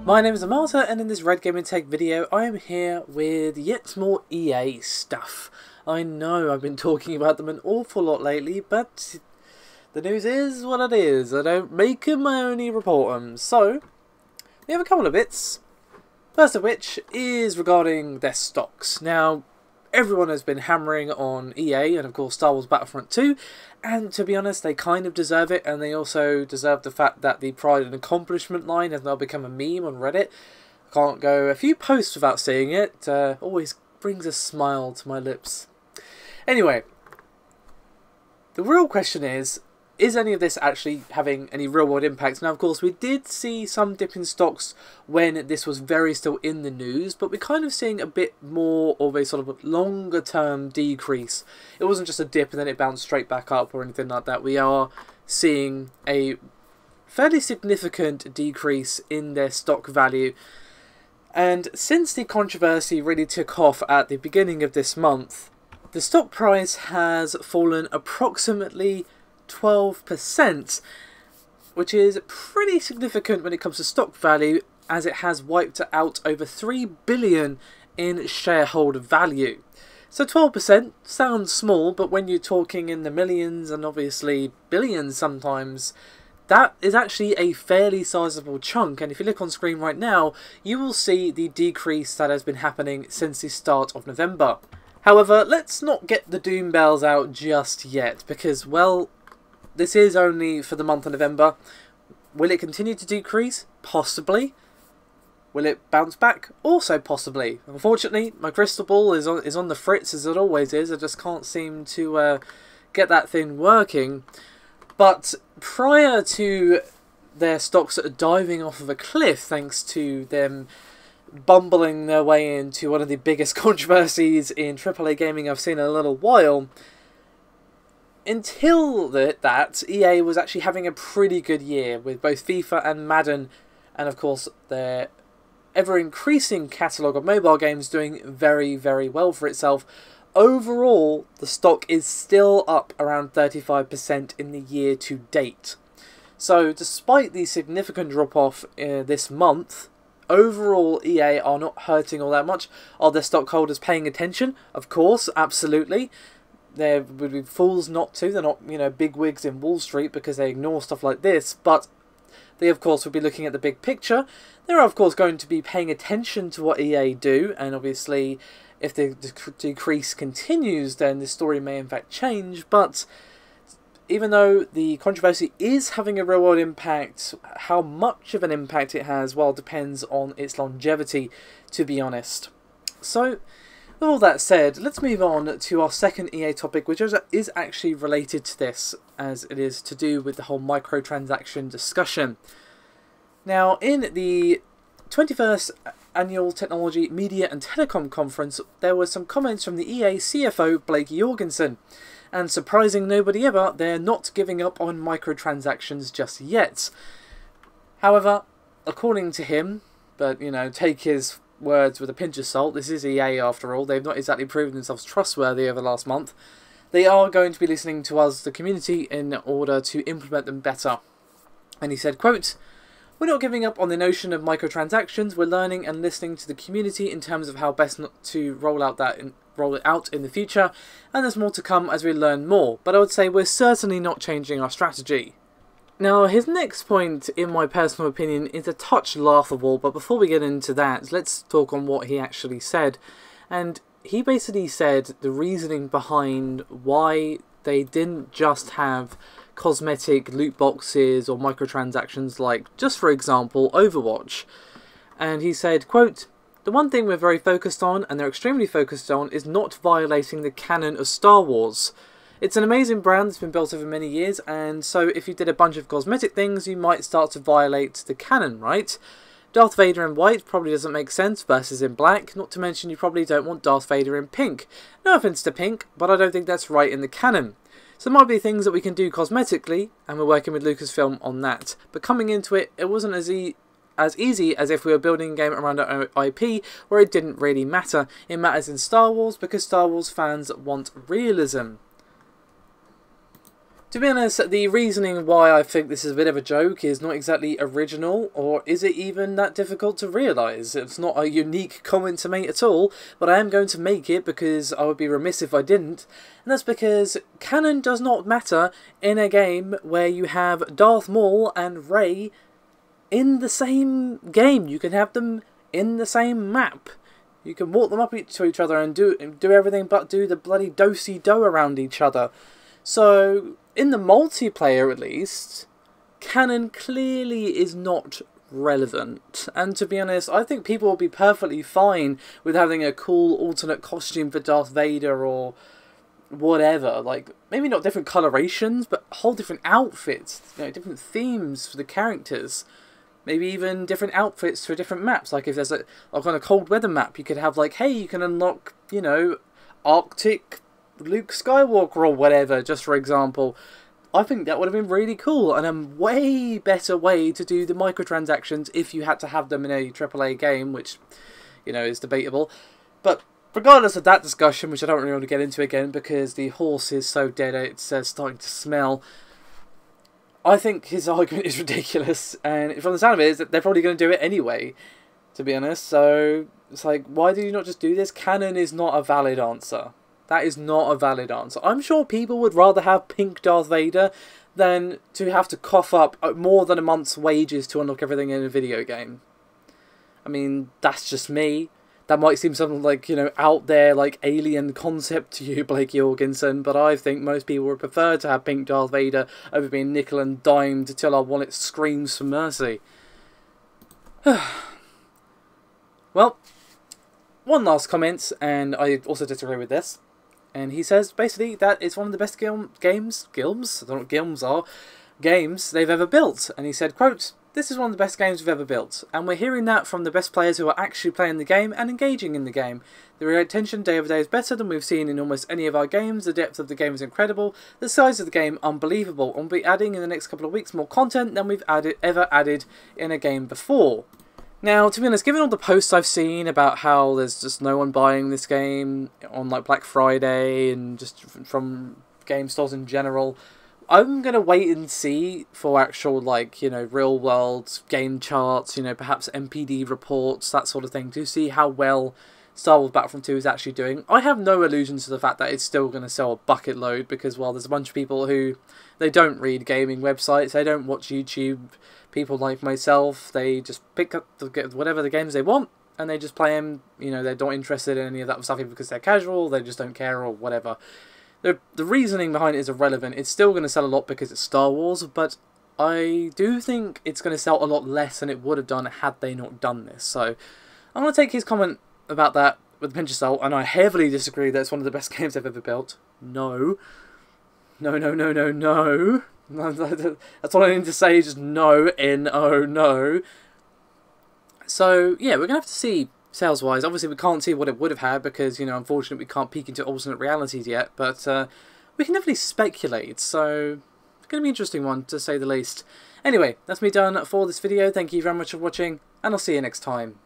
My name is Amata, and in this Red Gaming Tech video I am here with yet more EA stuff. I know I've been talking about them an awful lot lately, but the news is what it is. I don't make them, I only report them. So, we have a couple of bits. First of which is regarding their stocks. Now, everyone has been hammering on EA and of course Star Wars Battlefront 2, and to be honest they kind of deserve it, and they also deserve the fact that the Pride and Accomplishment line has now become a meme on Reddit. I can't go a few posts without seeing it, always brings a smile to my lips. Anyway, the real question is any of this actually having any real world impact? Now of course we did see some dip in stocks when this was very still in the news, but we're kind of seeing a bit more of a sort of longer term decrease. It wasn't just a dip and then it bounced straight back up or anything like that. We are seeing a fairly significant decrease in their stock value. And since the controversy really took off at the beginning of this month, the stock price has fallen approximately 12%, which is pretty significant when it comes to stock value, as it has wiped out over 3 billion in shareholder value. So 12% sounds small, but when you're talking in the millions and obviously billions sometimes, that is actually a fairly sizable chunk. And if you look on screen right now, you will see the decrease that has been happening since the start of November. However, let's not get the doom bells out just yet, because, well, this is only for the month of November. Will it continue to decrease? Possibly. Will it bounce back? Also possibly. Unfortunately, my crystal ball is on the fritz, as it always is. I just can't seem to get that thing working. But prior to their stocks diving off of a cliff, thanks to them bumbling their way into one of the biggest controversies in AAA gaming I've seen in a little while, until that, EA was actually having a pretty good year with both FIFA and Madden, and of course their ever-increasing catalogue of mobile games doing very, very well for itself. Overall, the stock is still up around 35% in the year to date. So despite the significant drop-off this month, overall EA are not hurting all that much. Are their stockholders paying attention? Of course, absolutely. They would be fools not to. They're not, big wigs in Wall Street because they ignore stuff like this. But they, of course, would be looking at the big picture. They're, of course, going to be paying attention to what EA do. And obviously, if the decrease continues, then the story may, in fact, change. But even though the controversy is having a real-world impact, how much of an impact it has, well, depends on its longevity, to be honest. So, with all that said, let's move on to our second EA topic, which is actually related to this, as it is to do with the whole microtransaction discussion. Now, in the 21st Annual Technology, Media and Telecom Conference, there were some comments from the EA CFO, Blake Jorgensen. And surprising nobody ever, they're not giving up on microtransactions just yet. However, according to him, but, take his words with a pinch of salt, this is EA after all, they've not exactly proven themselves trustworthy over the last month. They are going to be listening to us, the community, in order to implement them better. And he said, quote, "We're not giving up on the notion of microtransactions, we're learning and listening to the community in terms of how best not to roll it out in the future, and there's more to come as we learn more, but I would say we're certainly not changing our strategy." Now, his next point, in my personal opinion, is a touch laughable, but before we get into that, let's talk on what he actually said. And he basically said the reasoning behind why they didn't just have cosmetic loot boxes or microtransactions like, just for example, Overwatch. And he said, quote, "The one thing we're very focused on, and they're extremely focused on, is not violating the canon of Star Wars. It's an amazing brand that's been built over many years, and so if you did a bunch of cosmetic things, you might start to violate the canon, right? Darth Vader in white probably doesn't make sense versus in black, not to mention you probably don't want Darth Vader in pink. No offense to pink, but I don't think that's right in the canon. So there might be things that we can do cosmetically, and we're working with Lucasfilm on that. But coming into it, it wasn't as easy as if we were building a game around our IP, where it didn't really matter. It matters in Star Wars because Star Wars fans want realism." To be honest, the reasoning why I think this is a bit of a joke is not exactly original, or is it even that difficult to realise? It's not a unique comment to make at all, but I am going to make it because I would be remiss if I didn't, and that's because canon does not matter in a game where you have Darth Maul and Rey in the same game. You can have them in the same map. You can walk them up to each other and do everything but do the bloody do-si-do around each other. So, in the multiplayer at least, canon clearly is not relevant. And to be honest, I think people will be perfectly fine with having a cool alternate costume for Darth Vader or whatever. Like, maybe not different colorations, but whole different outfits, you know, different themes for the characters. Maybe even different outfits for different maps. Like if there's like on a cold weather map, you could have like, hey, you can unlock, you know, Arctic Luke Skywalker or whatever, just for example. I think that would have been really cool and a way better way to do the microtransactions if you had to have them in a AAA game, which, you know, is debatable. But regardless of that discussion, which I don't really want to get into again because the horse is so dead it's starting to smell, I think his argument is ridiculous, and from the sound of it is that they're probably going to do it anyway, to be honest. So it's like, why do you not just do this? Canon is not a valid answer. That is not a valid answer. I'm sure people would rather have pink Darth Vader than to have to cough up more than a month's wages to unlock everything in a video game. I mean, that's just me. That might seem something like, you know, out there, like alien concept to you, Blake Jorgensen, but I think most people would prefer to have pink Darth Vader over being nickel and dimed till our wallet screams for mercy. Well, one last comment, and I also disagree with this. And he says, basically, that it's one of the best games they've ever built. And he said, quote, "This is one of the best games we've ever built, and we're hearing that from the best players who are actually playing the game and engaging in the game. The retention day over day is better than we've seen in almost any of our games, the depth of the game is incredible, the size of the game unbelievable, and we'll be adding in the next couple of weeks more content than we've ever added in a game before." Now, to be honest, given all the posts I've seen about how there's just no one buying this game on like Black Friday and just from game stores in general, I'm going to wait and see for actual, like, you know, real world game charts, you know, perhaps NPD reports, that sort of thing, to see how well Star Wars Battlefront 2 is actually doing. I have no illusions to the fact that it's still going to sell a bucket load because, well, there's a bunch of people who, they don't read gaming websites, they don't watch YouTube. People like myself, they just pick up whatever the games they want and they just play them. You know, they're not interested in any of that stuff because they're casual, they just don't care or whatever. The reasoning behind it is irrelevant. It's still going to sell a lot because it's Star Wars, but I do think it's going to sell a lot less than it would have done had they not done this. So I'm going to take his comment about that with a pinch of salt, and I heavily disagree that it's one of the best games I've ever built. No. No, no, no, no, no. That's all I need to say, just no, N-O, no. So, yeah, we're going to have to see sales-wise. Obviously, we can't see what it would have had because, you know, unfortunately, we can't peek into alternate realities yet. But we can definitely speculate, so it's going to be an interesting one, to say the least. Anyway, that's me done for this video. Thank you very much for watching, and I'll see you next time.